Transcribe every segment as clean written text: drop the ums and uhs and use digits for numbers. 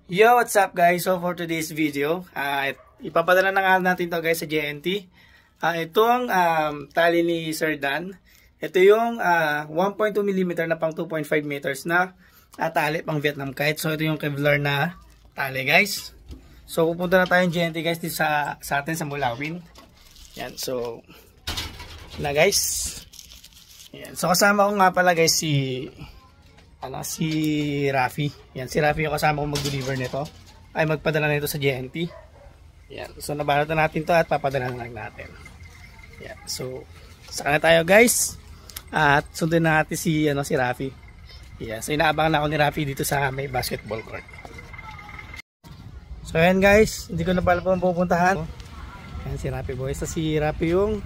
Yo, what's up guys? So for today's video, ipapadala na nga natin to guys sa JNT. Itong tali ni Sir Dan. Ito yung 1.2 mm na pang 2.5 meters na tali pang Vietnam kite. So ito yung Kevlar na tali guys. So pupunta na tayong JNT guys dito sa atin sa Mulawin. Yan, so na guys. Yan. So kasama ko nga pala guys si Rafi. Yan, si Rafi yung kasama kong mag-deliver nito. Ay magpadala nito sa JNT. Yan. So nabalot na natin to at papadala na lang natin. Yan. So saka na tayo guys. At sundin na natin si Rafi. Yan. So inaabangan na ako ni Rafi dito sa may basketball court. So yan guys, hindi ko na pala po pupuntahan. Yan si Rafi boys. So si Rafi yung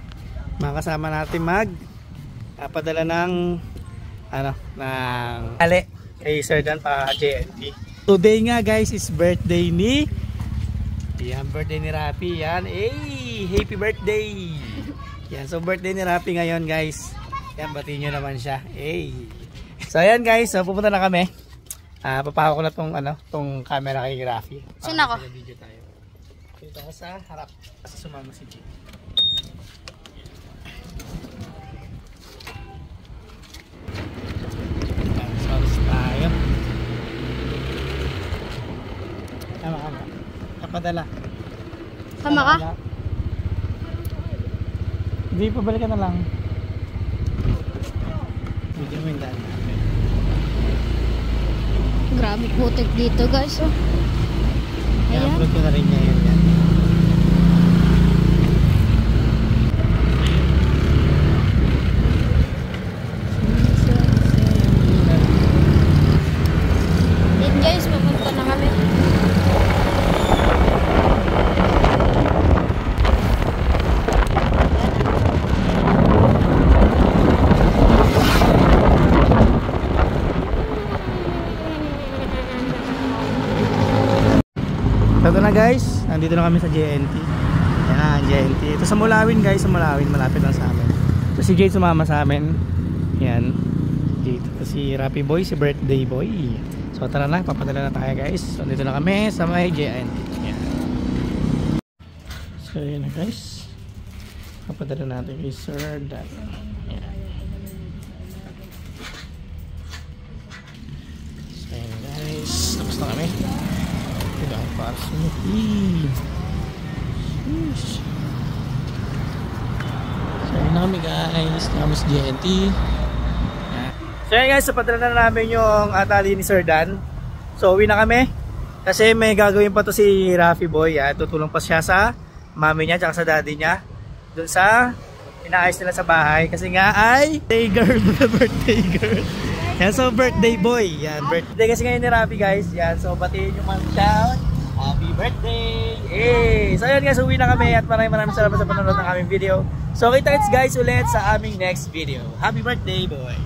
makasama natin padala ng ng ali kay Sir Dan pa JNT. Today nga guys is birthday ni birthday ni Rafi. Yan, happy birthday. Yan, so birthday ni Rafi ngayon guys. Yan, batiin nyo naman siya. So ayan guys, so pupunta na kami. Papako ko na tong camera kay Rafi. Saan ako? Video tayo. Dito ako sa harap. Kasi sumama si Jim. Kapadala. Sama ka? Hindi, pabalik ka na lang. Video mo yung daan namin. Grabe putik dito guys. Oh. Ayan. I-upload ko na rin niya yan. Yan guys, papunta na kami. Ito na guys, nandito na kami sa JNT. Yan, JNT. Ito sa Mulawin guys, sa Mulawin, malapit lang sa amin. So si Jade sumama sa amin. Yan. Dito si Rafi boy, si birthday boy. So tara na, papadala na tayo guys. So dito na kami sa may JNT. Yan. So yun na guys. Papadala natin kay Sir Dan. Yan. So yun guys, tapos na kami. Para sumuhi. So yun na kami guys, kami sa JNT. So yun guys, papadala na namin yung tali ni Sir Dan. So uwi na kami kasi may gagawin pa to si Rafi boy. Tutulong pa siya sa mami niya at sa daddy niya dun sa inaayos nila sa bahay. Kasi nga ay birthday girl, birthday girl. Yan, so birthday boy. Yan, birthday kasi ngayon ni Rafi guys. Yan, so batiin yung shout. Happy birthday! So yun guys, uwi na kami at maraming salamat sa panonood ng aming video. So kita-kits guys ulit sa aming next video. Happy birthday boy!